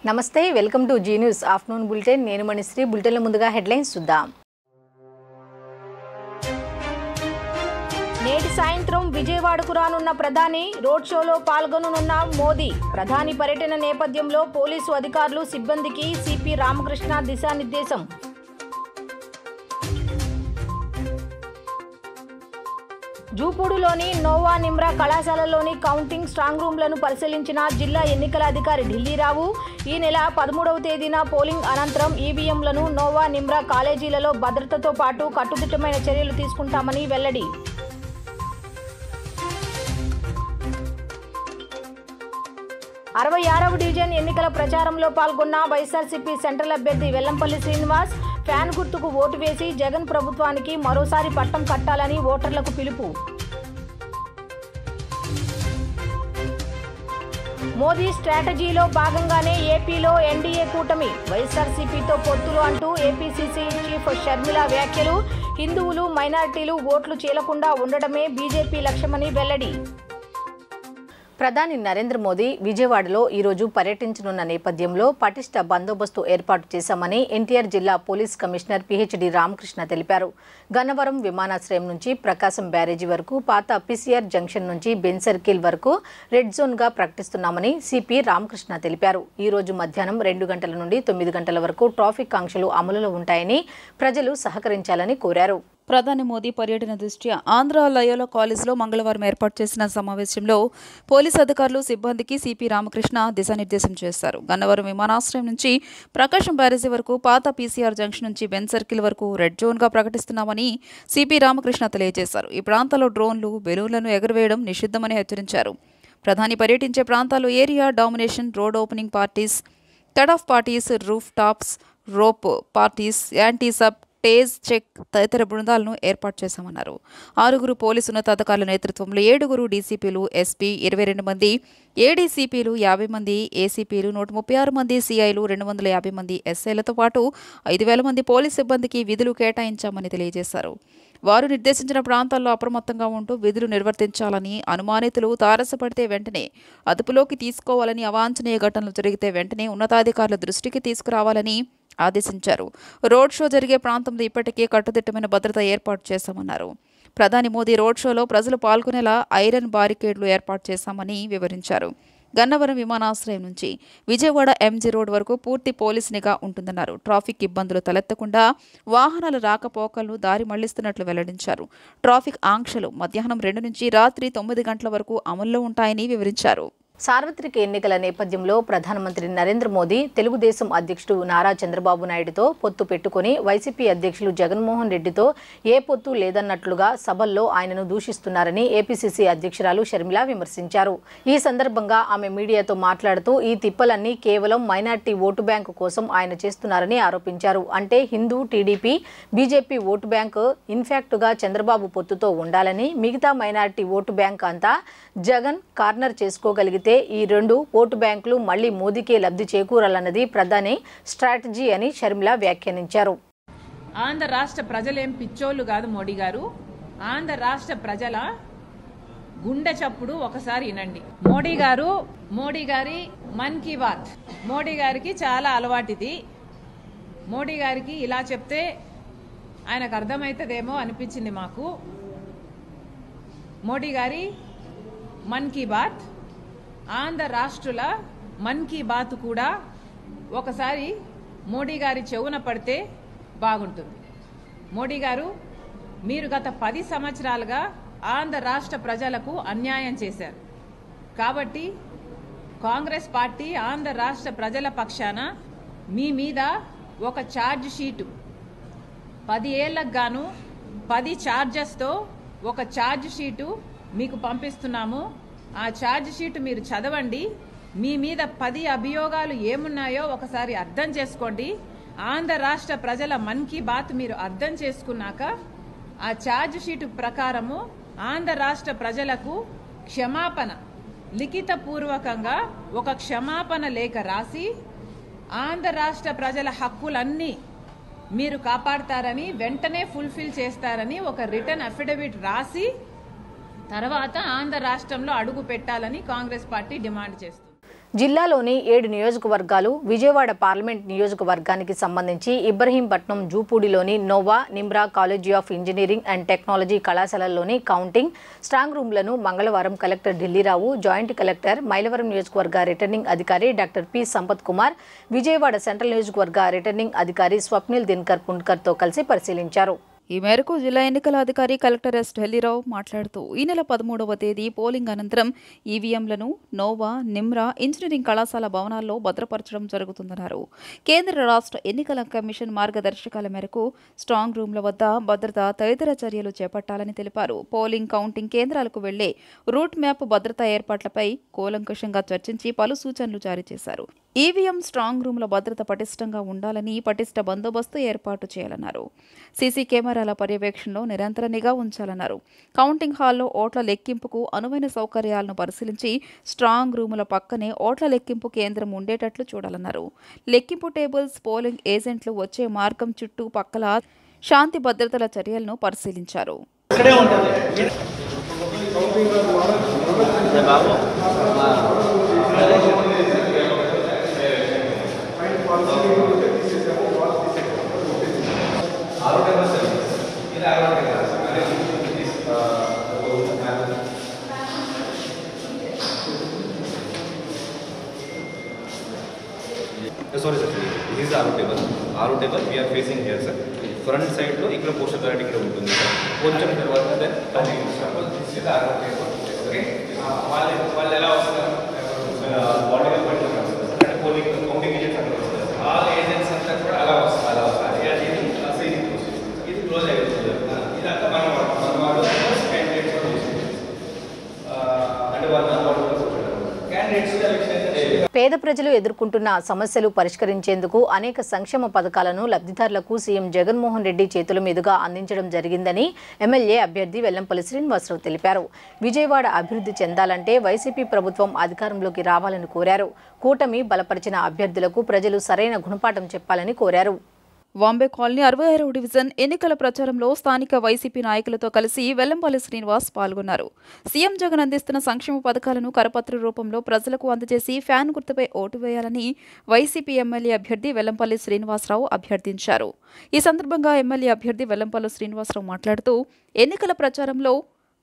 నమస్తే welcome to Zee news afternoon bulletin నేను మణిశ్రీ బులెటిన్ల ముందుగా హెడ్లైన్స్ చూద్దాం నేటి సాయంత్రం విజయవాడకు రానున్న ప్రధాని రోడ్ షోలో పాల్గొననున్న మోదీ ప్రధాని పర్యటన నేపథ్యంలో పోలీసు అధికారులు సిబ్బందికి సిపి రామకృష్ణ దిశానిర్దేశం జూపూడులోని నోవా నిమ్రా కళాశాలలోని కౌంటింగ్ స్ట్రాంగ్ రూమ్లను పరిశీలించిన జిల్లా ఎన్నికల అధికారి ఢిల్లీరావు ఈ నెల 13వ తేదీన పోలింగ్ అనంతరం ఈవీఎంలను నోవా నిమ్రా కాలేజీలలో భద్రతతో పాటు కట్టుదిట్టమైన చర్యలు తీసుకుంటామని వెల్లడి 66వ డివిజన్ ఎన్నికల ప్రచారంలో పాల్గొన్న వైఎస్ఆర్సీపీ సెంట్రల్ అభ్యర్థి వెల్లంపల్లి శ్రీనివాస్ ఫ్యాన్ గుర్తుకు ఓటు వేసి జగన్ ప్రభుత్వానికి మరోసారి పట్టం కట్టాలని ఓటర్లకు పిలుపు మోదీ స్ట్రాటజీలో భాగంగానే ఏపీలో ఎన్డీఏ కూటమి వైఎస్ఆర్సీపీతో పొత్తులు అంటూ ఏపీసీసీ చీఫ్ షర్మిల వ్యాఖ్యలు హిందువులు మైనారిటీలు ఓట్లు చీలకుండా ఉండడమే బీజేపీ లక్ష్యమని వెల్లడి ప్రధాని నరేంద్ర మోదీ విజయవాడలో ఈరోజు పర్యటించనున్న నేపథ్యంలో పటిష్ట బందోబస్తు ఏర్పాటు చేశామని ఎన్టీఆర్ జిల్లా పోలీస్ కమిషనర్ పీహెచ్డీ రామకృష్ణ తెలిపారు. గన్నవరం విమానాశ్రయం నుంచి ప్రకాశం బ్యారేజీ వరకు పాత పీసీఆర్ జంక్షన్ నుంచి బెన్ సర్కిల్ వరకు రెడ్ జోన్గా ప్రకటిస్తున్నామని సిపి రామకృష్ణ తెలిపారు. ఈ రోజు మధ్యాహ్నం 2 గంటల నుండి 9 గంటల వరకు ట్రాఫిక్ ఆంక్షలు అమలులో ఉంటాయని ప్రజలు సహకరించాలని కోరారు. ప్రధాని మోదీ పర్యటన దృష్ట్యా ఆంధ్ర లయోలా కాలేజ్లో మంగళవారం ఏర్పాటు చేసిన సమావేశంలో పోలీసు అధికారులు సిబ్బందికి సిపి రామకృష్ణ దిశానిర్దేశం చేశారు. గన్నవరం విమానాశ్రయం నుంచి ప్రకాశం బ్యారేజీ వరకు పాత పీసీఆర్ జంక్షన్ నుంచి బెన్ సర్కిల్ వరకు రెడ్ జోన్గా ప్రకటిస్తున్నామని సిపి రామకృష్ణ తెలియజేశారు. ఈ ప్రాంతాల్లో డ్రోన్లు బెలూన్లను ఎగురవేయడం నిషిద్ధమని హెచ్చరించారు. ప్రధాని పర్యటించే ప్రాంతాల్లో area domination, road opening parties, cut off parties, roof tops, rope parties, anti sabotage check తదితర బృందాలను ఏర్పాటు చేశామన్నారు. 6 పోలీసు ఉన్నతాధికారుల నేతృత్వంలో 7 డీసీపీలు, ఎస్పీ, 22 మంది ఏడీసీపీలు, 50 మంది ఏసీపీలు, 136 మంది సీఐలు, 250 మంది ఎస్ఐలతో పాటు 5,000 మంది పోలీసు సిబ్బందికి విధులు కేటాయించామని తెలియజేశారు. వారు నిర్దేశించిన ప్రాంతాల్లో అప్రమత్తంగా ఉంటూ విధులు నిర్వర్తించాలని, అనుమానితులు తారసపడితే వెంటనే అదుపులోకి తీసుకోవాలని, అవాంఛనీయ ఘటనలు జరిగితే వెంటనే ఉన్నతాధికారుల దృష్టికి తీసుకురావాలని ఆదేశించారు. రోడ్ షో జరిగే ప్రాంతంలో ఇప్పటికే కట్టుదిట్టమైన భద్రత ఏర్పాటు చేశామన్నారు. ప్రధాని మోదీ రోడ్ షోలో ప్రజలు పాల్గొనేలా ఐరన్ బారికేడ్లు ఏర్పాటు చేశామని వివరించారు. గన్నవరం విమానాశ్రయం నుంచి విజయవాడ ఎంజీ రోడ్ వరకు పూర్తి పోలీస్ నిఘా ఉంటుందన్నారు. ట్రాఫిక్ ఇబ్బందులు తలెత్తకుండా వాహనాల రాకపోకలను దారి మళ్లిస్తున్నట్లు వెల్లడించారు. ట్రాఫిక్ ఆంక్షలు మధ్యాహ్నం 2 నుంచి రాత్రి 9 గంటల వరకు అమల్లో ఉంటాయని వివరించారు. సార్వత్రిక ఎన్నికల నేపథ్యంలో ప్రధానమంత్రి నరేంద్ర మోదీ తెలుగుదేశం అధ్యక్షుడు నారా చంద్రబాబు నాయుడుతో పొత్తు పెట్టుకుని వైసీపీ అధ్యక్షులు జగన్మోహన్ రెడ్డితో ఏ పొత్తు లేదన్నట్లుగా సభల్లో ఆయనను దూషిస్తున్నారని ఏపీసీసీ అధ్యక్షురాలు షర్మిల విమర్శించారు. ఈ సందర్భంగా ఆమె మీడియాతో మాట్లాడుతూ ఈ తిప్పలన్నీ కేవలం మైనార్టీ ఓటు బ్యాంకు కోసం ఆయన చేస్తున్నారని ఆరోపించారు. అంటే Hindu, TDP, BJP vote bank ఇన్ఫాక్ట్గా చంద్రబాబు పొత్తుతో ఉండాలని, మిగతా మైనార్టీ ఓటు బ్యాంక్ అంతా జగన్ కార్నర్ చేసుకోగలిగితే ఈ 2 ఓటు బ్యాంకులు మళ్లీ మోదీకే లబ్ధి చేకూరాలన్నది ప్రధాని స్ట్రాటజీ అని షర్మిల వ్యాఖ్యానించారు. ఆంధ్ర రాష్ట్ర ప్రజలేం పిచ్చోళ్లు కాదు మోడీ గారు. ఆంధ్ర రాష్ట్ర ప్రజల గుండె చప్పుడు ఒకసారి వినండి. మోడీ గారి మన్ కీ బాత్, మోడీ గారికి చాలా అలవాటిది. మోడీ గారికి ఇలా చెప్తే ఆయనకు అర్థమవుతుందేమో అనిపించింది మాకు. మోడీ గారి మన్ కీ బాత్, ఆంధ్ర రాష్ట్రుల మన్ కీ బాత్ కూడా ఒకసారి మోడీ గారి చెవున పడితే బాగుంటుంది. మోడీ గారు, మీరు గత 10 సంవత్సరాలుగా ఆంధ్ర రాష్ట్ర ప్రజలకు అన్యాయం చేశారు. కాబట్టి కాంగ్రెస్ పార్టీ ఆంధ్ర రాష్ట్ర ప్రజల పక్షాన మీ మీద ఒక ఛార్జ్ షీటు 10 ఏళ్లకు గాను 10 ఛార్జెస్తో ఒక ఛార్జ్ షీటు మీకు పంపిస్తున్నాము. ఆ ఛార్జ్ షీట్ మీరు చదవండి. మీ మీద 10 అభియోగాలు ఏమున్నాయో ఒకసారి అర్థం చేసుకోండి. ఆంధ్ర రాష్ట్ర ప్రజల మన్ కీ బాత్ మీరు అర్థం చేసుకున్నాక ఆ ఛార్జ్ షీట్ ప్రకారము ఆంధ్ర రాష్ట్ర ప్రజలకు క్షమాపణ, లిఖితపూర్వకంగా ఒక క్షమాపణ లేఖ రాసి ఆంధ్ర రాష్ట్ర ప్రజల హక్కులన్నీ మీరు కాపాడతారని, వెంటనే ఫుల్ఫిల్ చేస్తారని ఒక రిటర్న్ అఫిడవిట్ రాసి తర్వాత ఆంధ్ర రాష్ట్రంలో అడుగు పెట్టాలని కాంగ్రెస్ పార్టీ డిమాండ్ చేస్తుంది. జిల్లాలోని 7 నియోజకవర్గాలు విజయవాడ పార్లమెంట్ నియోజకవర్గానికి సంబంధించి ఇబ్రహీంపట్నం జూపూడిలోని Nova Nimra college of engineering and technology కళాశాలలోని కౌంటింగ్ స్ట్రాంగ్ రూమ్లను మంగళవారం collector Dilli Rao, joint collector, Mylavaram నియోజకవర్గ రిటర్నింగ్ అధికారి doctor P Sampath Kumar, Vijayawada central నియోజకవర్గ రిటర్నింగ్ అధికారి స్వప్నిల్ దినకర్ పుండ్కర్తో కలిసి పరిశీలించారు. ఈ మేరకు జిల్లా ఎన్నికల అధికారి కలెక్టర్ ఎస్ ఢిల్లీరావు మాట్లాడుతూ ఈ నెల 13వ తేదీ పోలింగ్ అనంతరం ఈవీఎంలను నోవా, నిమ్రా ఇంజనీరింగ్ కళాశాల భవనాల్లో భద్రపరచడం జరుగుతుందన్నారు. కేంద్ర రాష్ట్ర ఎన్నికల కమిషన్ మార్గదర్శకాల మేరకు స్ట్రాంగ్ రూమ్ల వద్ద భద్రత తదితర చర్యలు చేపట్టాలని తెలిపారు. పోలింగ్ కౌంటింగ్ కేంద్రాలకు వెళ్లే రూట్ మ్యాప్, భద్రతా ఏర్పాట్లపై కూలంకషంగా చర్చించి పలు సూచనలు జారీ చేశారు. ఈవీఎం స్ట్రాంగ్ రూమ్ల భద్రత పటిష్టంగా ఉండాలని, పటిష్ట బందోబస్తు ఏర్పాటు చేయాలన్నారు. సీసీ కెమెరాల పర్యవేక్షణలో నిరంతర నిఘా ఉంచాలన్నారు. కౌంటింగ్ హాల్లో ఓట్ల లెక్కింపుకు అనువైన సౌకర్యాలను పరిశీలించి స్ట్రాంగ్ రూముల పక్కనే ఓట్ల లెక్కింపు కేంద్రం ఉండేటట్లు చూడాలన్నారు. లెక్కింపు టేబుల్స్, పోలింగ్ ఏజెంట్లు వచ్చే మార్గం చుట్టూ పక్కల శాంతి భద్రతల చర్యలను పరిశీలించారు. Sorry sir, this is RO table. RO table we are facing here sir. Front side lo ikkada poster guard ikkada untundi sir. Koncham tarvata then counting start. This is RO table. Okay. వాళ్ళు ఎలా వస్తారు? Body department వస్తారు. అంటే polling counting agents అక్కడ వస్తారు. All agents అంతా కూడా అలా వస్తారు. ఇది క్లోజ్ అయిపోతుంది. ఇదంతా మనం క్యాండిడేట్స్ కూడా తీసుకుంటాం. అంటే వాళ్ళు క్యాండిడేట్స్ ఎలక్షన్ పేద ప్రజలు ఎదుర్కొంటున్న సమస్యలు పరిష్కరించేందుకు అనేక సంక్షేమ పథకాలను లబ్ధిదారులకు సీఎం జగన్మోహన్ రెడ్డి చేతుల మీదుగా అందించడం జరిగిందని ఎమ్మెల్యే అభ్యర్థి వెల్లంపల్లి శ్రీనివాసరావు తెలిపారు. విజయవాడ అభివృద్ధి చెందాలంటే వైసీపీ ప్రభుత్వం అధికారంలోకి రావాలని కోరారు. కూటమి బలపరిచిన అభ్యర్థులకు ప్రజలు సరైన గుణపాఠం చెప్పాలని కోరారు. వాంబే కాలనీ 66వ డివిజన్ ఎన్నికల ప్రచారంలో స్థానిక వైసీపీ నాయకులతో కలిసి వెల్లంపల్లి శ్రీనివాస్ పాల్గొన్నారు. సీఎం జగన్ అందిస్తున్న సంక్షేమ పథకాలను కరపత్ర రూపంలో ప్రజలకు అందజేసి ఫ్యాన్ గుర్తుపై ఓటు వేయాలని వైసీపీ ఎమ్మెల్యే అభ్యర్థి వెల్లంపల్లి శ్రీనివాసరావు అభ్యర్థించారు. ఈ సందర్భంగా ఎమ్మెల్యే అభ్యర్థి వెల్లంపల్లి శ్రీనివాసరావు మాట్లాడుతూ ఎన్నికల ప్రచారంలో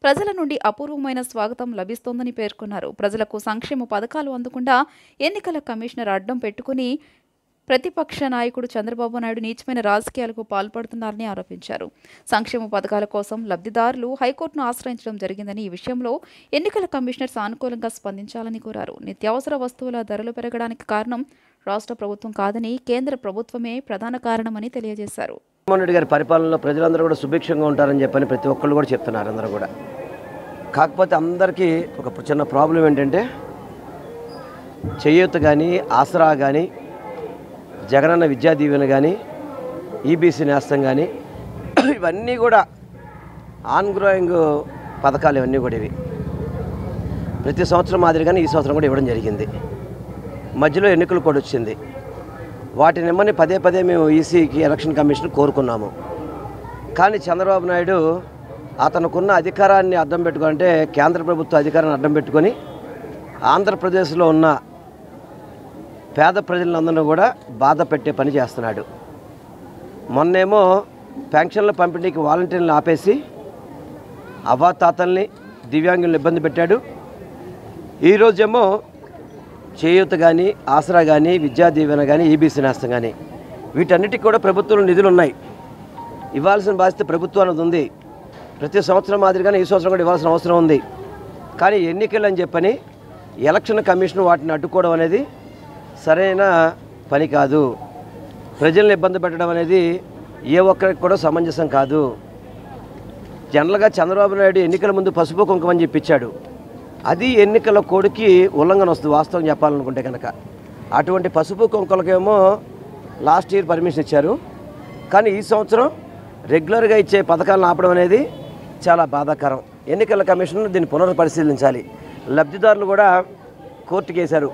ప్రజల నుండి అపూర్వమైన స్వాగతం లభిస్తోందని పేర్కొన్నారు. ప్రజలకు సంక్షేమ పథకాలు అందకుండా ఎన్నికల కమిషనర్ అడ్డం పెట్టుకుని ప్రతిపక్ష నాయకుడు చంద్రబాబు నాయుడు నీచమైన రాజకీయాలకు పాల్పడుతున్నారని ఆరోపించారు. సంక్షేమ పథకాల కోసం లబ్ధిదారులు హైకోర్టును ఆశ్రయించడం జరిగిందని, ఈ విషయంలో ఎన్నికల కమిషనర్ సానుకూలంగా స్పందించాలని కోరారు. నిత్యావసర వస్తువుల ధరలు పెరగడానికి కారణం రాష్ట్ర ప్రభుత్వం కాదని, కేంద్ర ప్రభుత్వమే ప్రధాన కారణమని తెలియజేశారు. జగన్మోహన్ రెడ్డి గారి పరిపాలనలో ప్రజలందరూ కూడా సుభిక్షంగా ఉంటారని చెప్పని ప్రతి ఒక్కళ్ళు కూడా చెప్తున్నారు అందరూ కూడా. కాకపోతే అందరికీ ఒక చిన్న ప్రాబ్లం ఏంటంటే చేయూత కానీ, ఆసరా కానీ, జగనన్న విద్యా దీవెన కానీ, ఈబీసీ నేస్తం కానీ ఇవన్నీ కూడా ఆన్ గ్రోయింగ్ పథకాలు. ఇవన్నీ కూడా ఇవి ప్రతి సంవత్సరం మాదిరిగానే ఈ సంవత్సరం కూడా ఇవ్వడం జరిగింది. మధ్యలో ఎన్నికలు కూడా వచ్చింది. వాటిని ఇమ్మని పదే పదే మేము ఈసీకి ఎలక్షన్ కమిషన్ కోరుకున్నాము. కానీ చంద్రబాబు నాయుడు అతనుకున్న అధికారాన్ని అడ్డం పెట్టుకుంటే, కేంద్ర ప్రభుత్వ అధికారాన్ని అడ్డం పెట్టుకొని ఆంధ్రప్రదేశ్లో ఉన్న పేద ప్రజలందరినీ కూడా బాధ పెట్టే పని చేస్తున్నాడు. మొన్నేమో పెన్షన్ల పంపిణీకి వాలంటీర్లను ఆపేసి అవాతాతల్ని, దివ్యాంగులను ఇబ్బంది పెట్టాడు. ఈరోజేమో చేయూత కానీ, ఆసరా కానీ, విద్యా దీవెన కానీ, ఈబీసీ నేస్తం కానీ వీటన్నిటికి కూడా ప్రభుత్వంలో నిధులు ఉన్నాయి. ఇవ్వాల్సిన బాధ్యత ప్రభుత్వానికి ఉంది. ప్రతి సంవత్సరం మాదిరిగానే ఈ సంవత్సరం కూడా ఇవ్వాల్సిన అవసరం ఉంది. కానీ ఎన్నికలు అని చెప్పని ఎలక్షన్ కమిషన్ వాటిని అడ్డుకోవడం అనేది సరైన పని కాదు. ప్రజల్ని ఇబ్బంది పెట్టడం అనేది ఏ ఒక్కరికి కూడా సమంజసం కాదు. జనరల్గా చంద్రబాబు నాయుడు ఎన్నికల ముందు పసుపు కుంకుమని చెప్పించాడు. అది ఎన్నికల కోడ్కి ఉల్లంఘన వస్తుంది వాస్తవం చెప్పాలనుకుంటే కనుక. అటువంటి పసుపు కుంకుమలకేమో లాస్ట్ ఇయర్ పర్మిషన్ ఇచ్చారు. కానీ ఈ సంవత్సరం రెగ్యులర్గా ఇచ్చే పథకాలను ఆపడం అనేది చాలా బాధాకరం. ఎన్నికల కమిషన్ దీన్ని పునర్పరిశీలించాలి. లబ్ధిదారులు కూడా కోర్టుకు వేశారు,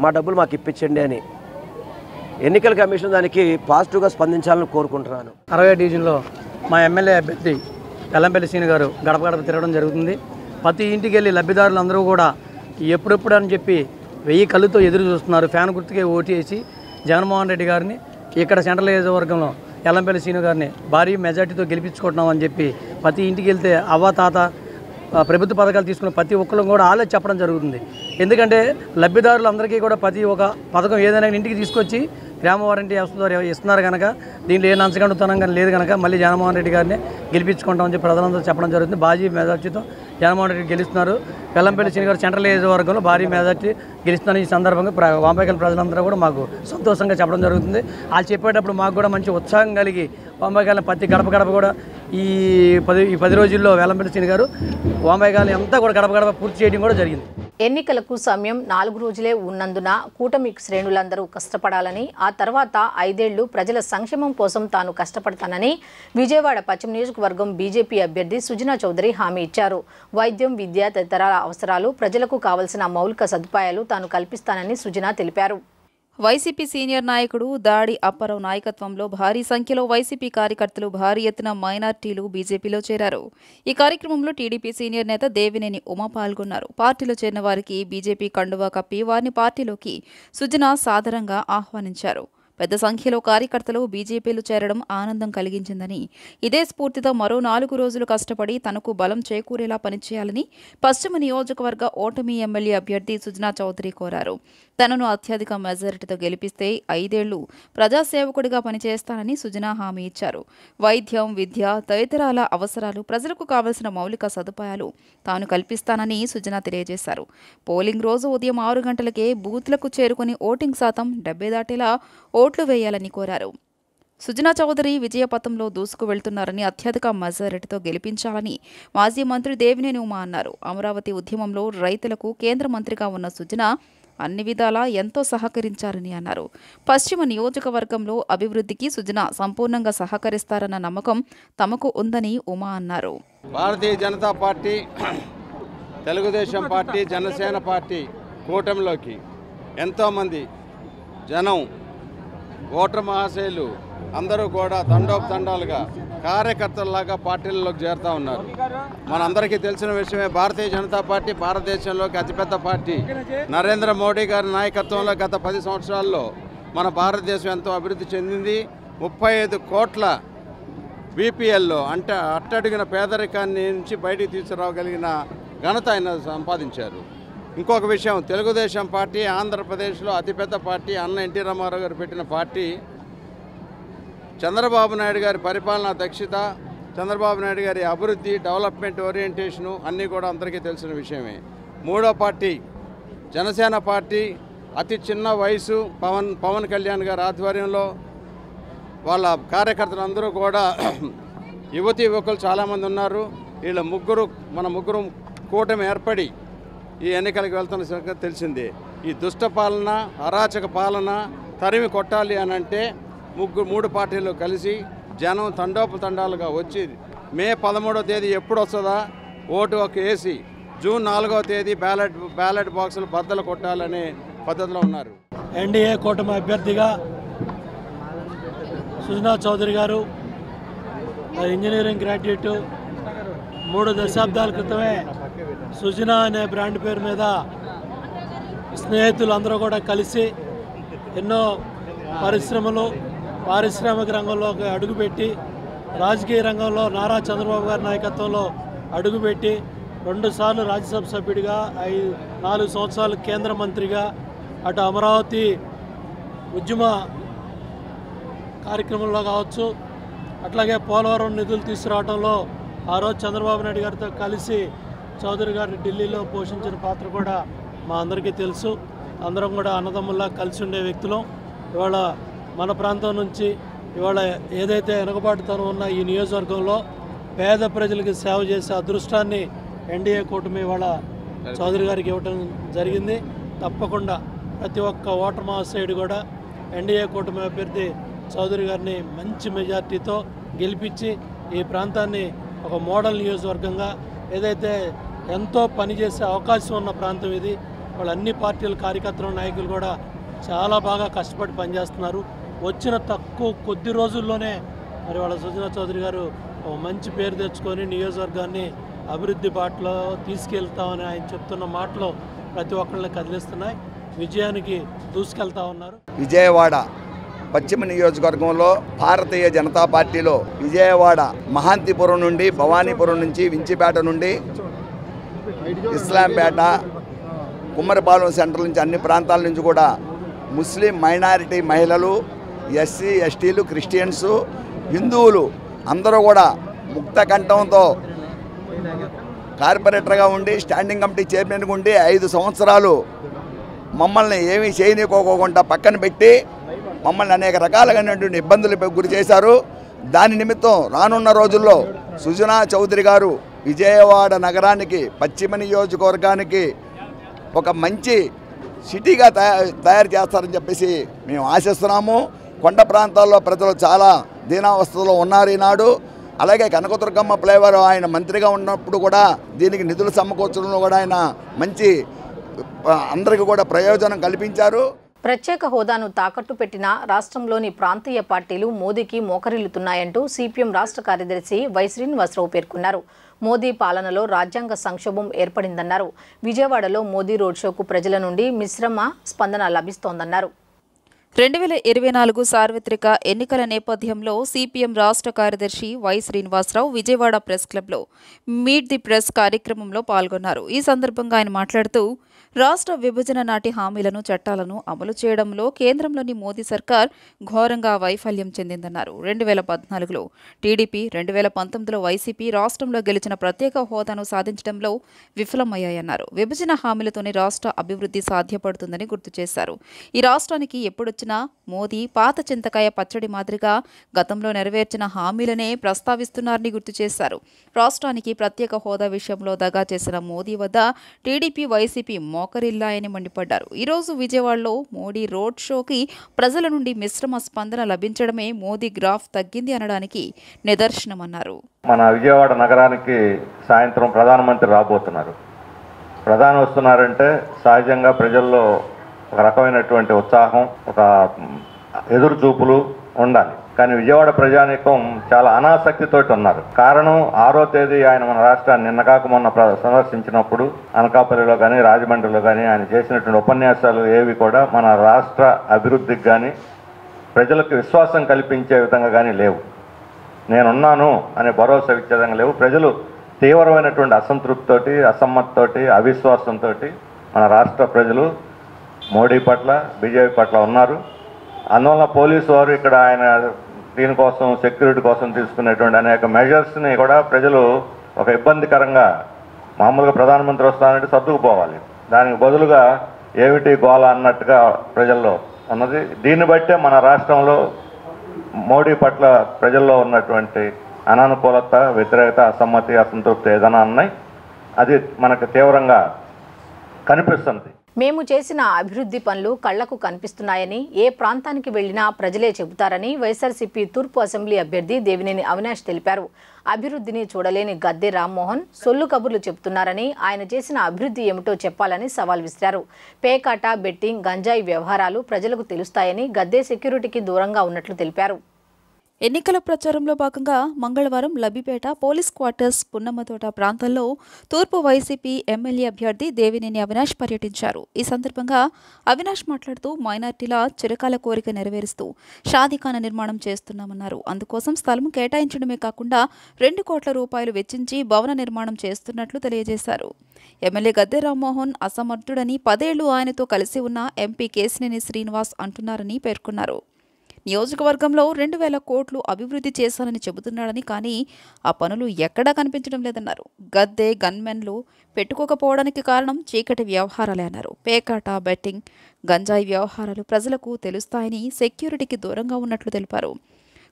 మా డబ్బులు మాకు ఇప్పించండి అని. ఎన్నికల కమిషన్ దానికి పాజిటివ్గా స్పందించాలని కోరుకుంటున్నాను. 60వ డివిజన్లో మా ఎమ్మెల్యే అభ్యర్థి వెల్లంపల్లి శ్రీని గారు గడప గడప తిరగడం జరుగుతుంది. ప్రతి ఇంటికి వెళ్ళి లబ్ధిదారులు అందరూ కూడా ఎప్పుడెప్పుడు అని చెప్పి 1000 కళ్ళుతో ఎదురు చూస్తున్నారు. ఫ్యాన్ గుర్తుకే ఓటేసి జగన్మోహన్ రెడ్డి గారిని ఇక్కడ సెంట్రల్ నియోజకవర్గంలో ఎల్లంపల్లి శ్రీను గారిని భారీ మెజార్టీతో గెలిపించుకుంటున్నామని చెప్పి ప్రతి ఇంటికి వెళ్తే అవ్వ తాత ప్రభుత్వ పథకాలు తీసుకున్న ప్రతి ఒక్కరు కూడా ఆలోచన చెప్పడం జరుగుతుంది. ఎందుకంటే లబ్ధిదారులందరికీ కూడా ప్రతి ఒక్క పథకం ఏదైనా ఇంటికి తీసుకొచ్చి గ్రామ వారంటీ వ్యవస్థ ఇస్తున్నారు కనుక దీంట్లో ఏ నంచగండుతనం కానీ లేదు కనుక మళ్ళీ జగన్మోహన్ రెడ్డి గారిని గెలిపించుకుంటామని చెప్పి ప్రజలందరూ చెప్పడం జరుగుతుంది. భారీ మెజార్టీతో జగన్మోహన్ రెడ్డి గెలుస్తున్నారు. వెల్లంపల్లి శ్రీను గారు సెంట్రల్ నియోజకవర్గంలో భారీ మెజార్టీ గెలుస్తున్నారు. ఈ సందర్భంగా వాంబేకల్ ప్రజలందరూ కూడా మాకు సంతోషంగా చెప్పడం జరుగుతుంది. వాళ్ళు చెప్పేటప్పుడు మాకు కూడా మంచి ఉత్సాహం కలిగి వాంబేకల్ని ప్రతి గడప గడప కూడా ఈ 10 రోజుల్లో వెల్లంపల్లి శ్రీను గారు వాంబేకల్ని అంతా కూడా గడప గడప పూర్తి చేయడం కూడా జరిగింది. ఎన్నికలకు సమయం 4 రోజులే ఉన్నందున కూటమి శ్రేణులందరూ కష్టపడాలని, ఆ తర్వాత 5 ఏళ్లు ప్రజల సంక్షేమం కోసం తాను కష్టపడతానని విజయవాడ పశ్చిమ నియోజకవర్గం బీజేపీ అభ్యర్థి సుజనా చౌదరి హామీ ఇచ్చారు. వైద్యం, విద్య తదితర అవసరాలు, ప్రజలకు కావలసిన మౌలిక సదుపాయాలు తాను కల్పిస్తానని సుజనా తెలిపారు. వైసీపీ సీనియర్ నాయకుడు దాడి అప్పారావు నాయకత్వంలో భారీ సంఖ్యలో వైసీపీ కార్యకర్తలు, భారీ ఎత్తున మైనార్టీలు బీజేపీలో చేరారు. ఈ కార్యక్రమంలో టీడీపీ సీనియర్ నేత దేవినేని ఉమ పాల్గొన్నారు. పార్టీలో చేరిన వారికి బీజేపీ కండువా కప్పి వారిని పార్టీలోకి సుజనా సాదరంగా ఆహ్వానించారు. పెద్ద సంఖ్యలో కార్యకర్తలు బీజేపీలో చేరడం ఆనందం కలిగించిందని, ఇదే స్ఫూర్తితో మరో 4 రోజులు కష్టపడి తనకు బలం చేకూరేలా పనిచేయాలని పశ్చిమ నియోజకవర్గ ఓటమి ఎమ్మెల్యే అభ్యర్థి సుజనా చౌదరి కోరారు. తనను అత్యధిక మెజారిటీతో గెలిపిస్తే 5 ఏళ్లు ప్రజాసేవకుడిగా పనిచేస్తానని సుజనా హామీ ఇచ్చారు. వైద్యం, విద్య తదితరాల అవసరాలు, ప్రజలకు కావలసిన మౌలిక సదుపాయాలు తాను కల్పిస్తానని సుజనా తెలియజేశారు. పోలింగ్ రోజు ఉదయం 6 గంటలకే బూత్లకు చేరుకుని ఓటింగ్ శాతం 70 దాటేలా ఓట్లు వేయాలని కోరారు. సుజనా చౌదరి విజయపథంలో దూసుకు వెళ్తున్నారని, అత్యధిక మెజారిటీతో గెలిపించాలని మాజీ మంత్రి దేవినేని ఉమ అన్నారు. అమరావతి ఉద్యమంలో రైతులకు కేంద్ర మంత్రిగా ఉన్న సుజనా అన్ని విధాలా ఎంతో సహకరించారని అన్నారు. పశ్చిమ నియోజకవర్గంలో అభివృద్ధికి సుజనా సంపూర్ణంగా సహకరిస్తారన్న నమ్మకం తమకు ఉందని ఉమా అన్నారు. Bharatiya Janata party, Telugu Desam party, Janasena party కూటమిలోకి ఎంతోమంది జనం, ఓటర్ మహాశయులు అందరూ కూడా తండోపతండాలుగా కార్యకర్తల్లాగా పార్టీలలోకి చేరుతూ ఉన్నారు. మనందరికీ తెలిసిన విషయమే, భారతీయ జనతా పార్టీ భారతదేశంలోకి అతిపెద్ద పార్టీ. నరేంద్ర మోడీ గారి నాయకత్వంలో గత 10 సంవత్సరాల్లో మన భారతదేశం ఎంతో అభివృద్ధి చెందింది. 35 కోట్ల బీపీఎల్లో అంటే అట్టడిగిన పేదరికాన్ని నుంచి బయటికి తీసుకురాగలిగిన ఘనత ఆయన సంపాదించారు. ఇంకొక విషయం, తెలుగుదేశం పార్టీ ఆంధ్రప్రదేశ్లో అతిపెద్ద పార్టీ. అన్న ఎన్టీ రామారావు గారు పెట్టిన పార్టీ. చంద్రబాబు నాయుడు గారి పరిపాలనా దక్షత, చంద్రబాబు నాయుడు గారి అభివృద్ధి, డెవలప్మెంట్ ఓరియంటేషను అన్నీ కూడా అందరికీ తెలిసిన విషయమే. మూడో పార్టీ జనసేన పార్టీ. అతి చిన్న వయసు పవన్ కళ్యాణ్ గారి ఆధ్వర్యంలో వాళ్ళ కార్యకర్తలందరూ కూడా యువతీ యువకులు చాలామంది ఉన్నారు. వీళ్ళ మన ముగ్గురు కూటమి ఏర్పడి ఈ ఎన్నికలకు వెళ్తున్న సంగతి తెలిసిందే. ఈ దుష్ట పాలన, అరాచక పాలన తరిమి కొట్టాలి అని అంటే 3 పార్టీలు కలిసి జనం తండోపతండాలుగా వచ్చి మే 13వ తేదీ ఎప్పుడు వస్తుందా ఓటు ఒక వేసి జూన్ 4వ తేదీ బ్యాలెట్ బాక్సులు బద్దలు కొట్టాలనే పద్ధతిలో ఉన్నారు. ఎన్డీఏ కూటమి అభ్యర్థిగా సుజనా చౌదరి గారు ఇంజనీరింగ్ గ్రాడ్యుయేట్. 3 దశాబ్దాల క్రితమే సుజనా అనే బ్రాండ్ పేరు మీద స్నేహితులు అందరూ కూడా కలిసి ఎన్నో పరిశ్రమలు, పారిశ్రామిక రంగంలోకి అడుగుపెట్టి, రాజకీయ రంగంలో నారా చంద్రబాబు గారి నాయకత్వంలో అడుగుపెట్టి 2 సార్లు రాజ్యసభ సభ్యుడిగా, 4 సంవత్సరాలు కేంద్ర మంత్రిగా, అటు అమరావతి ఉద్యమ కార్యక్రమంలో కావచ్చు, అట్లాగే పోలవరం నిధులు తీసుకురావడంలో ఆ రోజు చంద్రబాబు నాయుడు గారితో కలిసి చౌదరి గారు ఢిల్లీలో పోషించిన పాత్ర కూడా మా అందరికీ తెలుసు. అందరం కూడా అన్నదమ్ముల్లా కలిసి ఉండే వ్యక్తులం. ఇవాళ మన ప్రాంతం నుంచి ఇవాళ ఏదైతే వెనుకబాటుతనం ఉన్న ఈ నియోజకవర్గంలో పేద ప్రజలకు సేవ చేసే అదృష్టాన్ని ఎన్డీఏ కూటమి ఇవాళ చౌదరి గారికి ఇవ్వడం జరిగింది. తప్పకుండా ప్రతి ఒక్క ఓటర్ మహాశయుడు కూడా ఎన్డీఏ కూటమి అభ్యర్థి చౌదరి గారిని మంచి మెజార్టీతో గెలిపించి ఈ ప్రాంతాన్ని ఒక మోడల్ నియోజకవర్గంగా, ఏదైతే ఎంతో పనిచేసే అవకాశం ఉన్న ప్రాంతం ఇది. వాళ్ళ అన్ని పార్టీల కార్యకర్తలు, నాయకులు కూడా చాలా బాగా కష్టపడి పనిచేస్తున్నారు. వచ్చిన కొద్ది రోజుల్లోనే మరి వాళ్ళ సుజనా చౌదరి గారు మంచి పేరు తెచ్చుకొని నియోజకవర్గాన్ని అభివృద్ధి బాటలో తీసుకెళ్తామని ఆయన చెప్తున్న మాటలు ప్రతి ఒక్కరిని కదిలిస్తున్నాయి. విజయానికి దూసుకెళ్తా ఉన్నారు. విజయవాడ పశ్చిమ నియోజకవర్గంలో భారతీయ జనతా పార్టీలో విజయవాడ మహాంతిపురం నుండి, భవానీపురం నుంచి, వించిపేట నుండి, ఇస్లాంపేట, కుమ్మరిపాలెం సెంటర్ నుంచి అన్ని ప్రాంతాల నుంచి కూడా ముస్లిం మైనారిటీ మహిళలు, ఎస్సీ ఎస్టీలు, క్రిస్టియన్స్, హిందువులు అందరూ కూడా ముక్త కంఠంతో కార్పొరేటర్గా ఉండి, స్టాండింగ్ కమిటీ చైర్మన్గా ఉండి 5 సంవత్సరాలు మమ్మల్ని ఏమీ చేయనీకోకుండా పక్కన పెట్టి మమ్మల్ని అనేక రకాలైనటువంటి ఇబ్బందులకు గురి చేశారు. దాని నిమిత్తం రానున్న రోజుల్లో సుజనా చౌదరి గారు విజయవాడ నగరానికి, పశ్చిమ నియోజకవర్గానికి ఒక మంచి సిటీగా తయారు చేస్తారని చెప్పేసి మేము ఆశిస్తున్నాము. కొండ ప్రాంతాల్లో ప్రజలు చాలా దీనావస్థలో ఉన్నారు ఈనాడు. అలాగే కనకదుర్గమ్మ ఫ్లైఓవర్ ఆయన మంత్రిగా ఉన్నప్పుడు కూడా దీనికి నిధులు సమకూర్చడంలో కూడా ఆయన మంచి అందరికీ కూడా ప్రయోజనం కల్పించారు. ప్రత్యేక హోదాను తాకట్టు పెట్టిన రాష్ట్రంలోని ప్రాంతీయ పార్టీలు మోదీకి మోకరిల్లుతున్నాయంటూ సిపిఎం రాష్ట్ర కార్యదర్శి వై శ్రీనివాసరావు పేర్కొన్నారు. మోదీ పాలనలో రాజ్యాంగ సంక్షోభం ఏర్పడిందన్నారు. విజయవాడలో మోదీ రోడ్ షోకు ప్రజల నుండి మిశ్రమ స్పందన లభిస్తోందన్నారు. 2024 సార్వత్రిక ఎన్నికల నేపథ్యంలో సిపిఎం రాష్ట్ర కార్యదర్శి వై శ్రీనివాసరావు విజయవాడ ప్రెస్ క్లబ్లో మీట్ ది ప్రెస్ కార్యక్రమంలో పాల్గొన్నారు. ఈ సందర్భంగా ఆయన మాట్లాడుతూ రాష్ట్ర విభజన నాటి హామీలను, చట్టాలను అమలు చేయడంలో కేంద్రంలోని మోదీ సర్కార్ ఘోరంగా వైఫల్యం చెందిందన్నారు. 2014లో టీడీపీ, 2019లో వైసీపీ రాష్ట్రంలో గెలిచిన ప్రత్యేక హోదాను సాధించడంలో విఫలమయ్యాయన్నారు. విభజన హామీలతోనే రాష్ట్ర అభివృద్ధి సాధ్యపడుతుందని గుర్తు చేశారు. ఈ రాష్ట్రానికి ఎప్పుడొచ్చినా మోదీ పాత చింతకాయ పచ్చడి మాదిరిగా గతంలో నెరవేర్చిన హామీలనే ప్రస్తావిస్తున్నారని గుర్తు చేశారు. రాష్ట్రానికి ప్రత్యేక హోదా విషయంలో దగా చేసిన మోదీ వద్ద టీడీపీ, వైసీపీ మోకరిల్లాయని మండిపడ్డారు. ఈరోజు విజయవాడలో మోడీ రోడ్ షోకి ప్రజల నుండి మిశ్రమ స్పందన లభించడమే మోదీ గ్రాఫ్ తగ్గింది అనడానికి నిదర్శనమన్నారు. మన విజయవాడ నగరానికి సాయంత్రం ప్రధానమంత్రి రాబోతున్నారు. ప్రధాని వస్తున్నారంటే సహజంగా ప్రజల్లో ఒక రకమైనటువంటి ఉత్సాహం, ఒక ఎదురు చూపులు ఉండాలి. కానీ విజయవాడ ప్రజానీకం చాలా అనాసక్తితోటి ఉన్నారు. కారణం 6వ తేదీ ఆయన మన రాష్ట్రాన్ని నిన్నగాక మొన్న సందర్శించినప్పుడు అనకాపల్లిలో కానీ, రాజమండ్రిలో కానీ ఆయన చేసినటువంటి ఉపన్యాసాలు ఏవి కూడా మన రాష్ట్ర అభివృద్ధికి కానీ, ప్రజలకు విశ్వాసం కల్పించే విధంగా కానీ లేవు. నేనున్నాను అనే భరోసా ఇచ్చే విధంగా లేవు. ప్రజలు తీవ్రమైనటువంటి అసంతృప్తితోటి, అసమ్మతితోటి, అవిశ్వాసంతో మన రాష్ట్ర ప్రజలు మోడీ పట్ల, బీజేపీ పట్ల ఉన్నారు. అందువల్ల పోలీసు వారు ఇక్కడ ఆయన దీనికోసం, సెక్యూరిటీ కోసం తీసుకునేటువంటి అనేక మెజర్స్ని కూడా ప్రజలు ఒక ఇబ్బందికరంగా, మామూలుగా ప్రధానమంత్రి వస్తానంటే సర్దుకుపోవాలి, దానికి బదులుగా ఏమిటి గోల అన్నట్టుగా ప్రజల్లో ఉన్నది. దీన్ని బట్టే మన రాష్ట్రంలో మోడీ పట్ల ప్రజల్లో ఉన్నటువంటి అనానుకూలత, వ్యతిరేకత, అసమ్మతి, అసంతృప్తి ఏదైనా ఉన్నాయి, అది మనకు తీవ్రంగా కనిపిస్తుంది. మేము చేసిన అభివృద్ధి పనులు కళ్లకు కనిపిస్తున్నాయని, ఏ ప్రాంతానికి వెళ్లినా ప్రజలే చెబుతారని వైఎస్ఆర్సీపీ తూర్పు అసెంబ్లీ అభ్యర్థి దేవినేని అవినాష్ తెలిపారు. అభివృద్ధిని చూడలేని గద్దె రామ్మోహన్ సొల్లు కబుర్లు చెబుతున్నారని, ఆయన చేసిన అభివృద్ధి ఏమిటో చెప్పాలని సవాల్ విసిరారు. పేకాట, బెట్టింగ్, గంజాయి వ్యవహారాలు ప్రజలకు తెలుస్తాయని గద్దె సెక్యూరిటీకి దూరంగా ఉన్నట్లు తెలిపారు. ఎన్నికల ప్రచారంలో భాగంగా మంగళవారం లబ్బిపేట, పోలీస్ క్వార్టర్స్, పున్నమ్మతోట ప్రాంతాల్లో తూర్పు వైసీపీ ఎమ్మెల్యే అభ్యర్థి దేవినేని అవినాష్ పర్యటించారు. ఈ సందర్భంగా అవినాష్ మాట్లాడుతూ మైనార్టీల చిరకాల కోరిక నెరవేరుస్తూ షాదీఖానా నిర్మాణం చేస్తున్నామన్నారు. అందుకోసం స్థలం కేటాయించడమే కాకుండా 2 కోట్ల రూపాయలు వెచ్చించి భవన నిర్మాణం చేస్తున్నట్లు తెలియజేశారు. ఎమ్మెల్యే గద్దె రామ్మోహన్ అసమర్థుడని 10 ఏళ్లు ఆయనతో కలిసి ఉన్న ఎంపీ కేశినేని శ్రీనివాస్ అంటున్నారని పేర్కొన్నారు. నియోజకవర్గంలో 2000 కోట్లు అభివృద్ధి చేశానని చెబుతున్నాడని, కానీ ఆ పనులు ఎక్కడా కనిపించడం లేదన్నారు. గద్దె గన్మెన్లు పెట్టుకోకపోవడానికి కారణం చీకటి వ్యవహారాలే అన్నారు. పేకాట, బెట్టింగ్, గంజాయి వ్యవహారాలు ప్రజలకు తెలుస్తాయని సెక్యూరిటీకి దూరంగా ఉన్నట్లు తెలిపారు.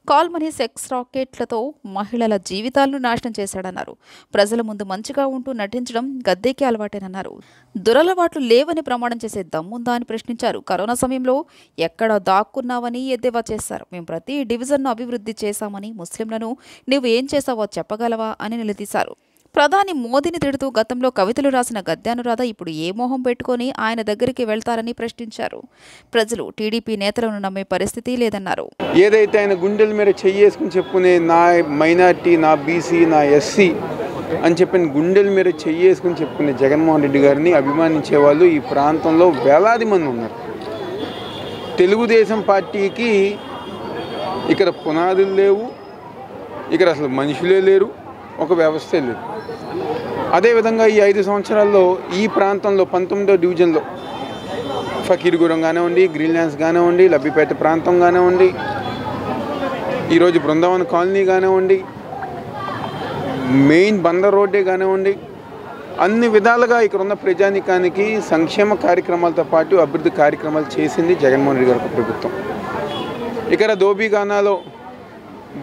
కాల్ మనీ, సెక్స్ రాకెట్లతో మహిళల జీవితాలను నాశనం చేశాడన్నారు. ప్రజల ముందు మంచిగా ఉంటూ నటించడం గద్దెకి అలవాటేనన్నారు. దురలవాట్లు లేవని ప్రమాణం చేసే దమ్ముందా అని ప్రశ్నించారు. కరోనా సమయంలో ఎక్కడ దాక్కున్నావని ఎద్దేవా చేశారు. మేము ప్రతి డివిజన్ను అభివృద్ధి చేశామని, ముస్లింలను నువ్వు ఏం చేశావో చెప్పగలవా అని నిలదీశారు. ప్రధాని మోదీని తిడుతూ గతంలో కవితలు రాసిన గద్యానురాధ ఇప్పుడు ఏ మోహం పెట్టుకొని ఆయన దగ్గరికి వెళ్తారని ప్రశ్నించారు. ప్రజలు టీడీపీ నేతలను నమ్మే పరిస్థితి లేదన్నారు. ఏదైతే ఆయన గుండెల మీద చెయ్యేసుకుని చెప్పుకునే నా మైనార్టీ, నా బీసీ, నా ఎస్సీ అని చెప్పిన గుండెల మీద చెయ్యేసుకుని చెప్పుకునే జగన్మోహన్ రెడ్డి గారిని అభిమానించే వాళ్ళు ఈ ప్రాంతంలో వేలాది మంది ఉన్నారు. తెలుగుదేశం పార్టీకి ఇక్కడ పునాదులు లేవు, ఇక్కడ అసలు మనుషులే లేరు, ఒక వ్యవస్థే లేదు. అదేవిధంగా ఈ 5 సంవత్సరాల్లో ఈ ప్రాంతంలో 19వ డివిజన్లో ఫకీర్గూడెం కానివ్వండి, గ్రీన్ ల్యాండ్స్ కానివ్వండి, లబ్బిపేట ప్రాంతం కానివ్వండి, ఈరోజు బృందావన కాలనీ కానివ్వండి, మెయిన్ బందర్ రోడ్డే కానివ్వండి, అన్ని విధాలుగా ఇక్కడ ఉన్న ప్రజానికానికి సంక్షేమ కార్యక్రమాలతో పాటు అభివృద్ధి కార్యక్రమాలు చేసింది జగన్మోహన్ రెడ్డి గారి ప్రభుత్వం. ఇక్కడ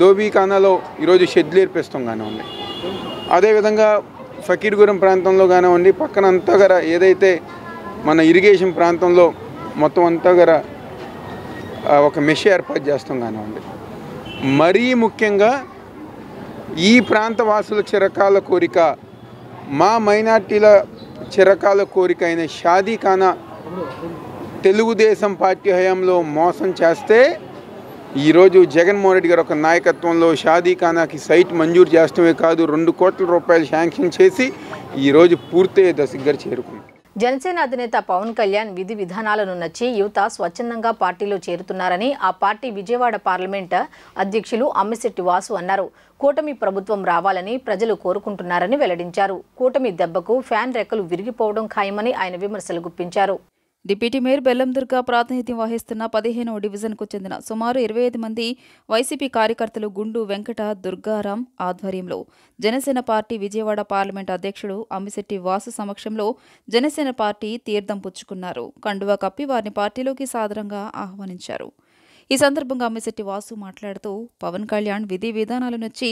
దోబీఖానాలో ఈరోజు షెడ్లు ఏర్పిస్తాం కానివ్వండి, అదేవిధంగా ఫకీర్గూడెం ప్రాంతంలో కానివ్వండి, పక్కన అంతా గర ఏదైతే మన ఇరిగేషన్ ప్రాంతంలో మొత్తం అంతా గర ఒక మెష్ ఏర్పాటు చేస్తాం కానివ్వండి. మరీ ముఖ్యంగా ఈ ప్రాంత వాసుల చిరకాల కోరిక, మా మైనార్టీల చిరకాల కోరిక అయిన షాదీఖానా తెలుగుదేశం పార్టీ హయాంలో మోసం చేస్తే ఈరోజు జగన్మోహన్ రెడ్డి గారు ఒక నాయకత్వంలో షాదీఖానాకి సైట్ మంజూరు చేస్తమే కాదు 2 కోట్ల రూపాయలు శాంక్షన్ చేసి ఈరోజు పూర్తయ్యే దశకు చేరుకుంది. జనసేన అధినేత పవన్ కళ్యాణ్ విధి విధానాలను నచ్చి యువత స్వచ్ఛందంగా పార్టీలో చేరుతున్నారని ఆ పార్టీ విజయవాడ పార్లమెంట్ అధ్యక్షులు అమ్మిశెట్టి వాసు అన్నారు. కూటమి ప్రభుత్వం రావాలని ప్రజలు కోరుకుంటున్నారని వెల్లడించారు. కూటమి దెబ్బకు ఫ్యాన్ రెక్కలు విరిగిపోవడం ఖాయమని ఆయన విమర్శలు గుప్పించారు. డిప్యూటీ మేయర్ బెల్లందుర్గ ప్రాతినిధ్యం వహిస్తున్న 15వ డివిజన్కు చెందిన సుమారు 25 మంది వైసీపీ కార్యకర్తలు గుండు వెంకట దుర్గారాం ఆధ్వర్యంలో జనసేన పార్టీ విజయవాడ పార్లమెంట్ అధ్యక్షుడు అమ్మిశెట్టి వాసు సమక్షంలో జనసేన పార్టీ తీర్థం పుచ్చుకున్నారు. కండువా కప్పి వారిని పార్టీలోకి సాదరంగా ఆహ్వానించారు. ఈ సందర్భంగా అమ్మిశెట్టి వాసు మాట్లాడుతూ పవన్ కళ్యాణ్ విధి విధానాల నుంచి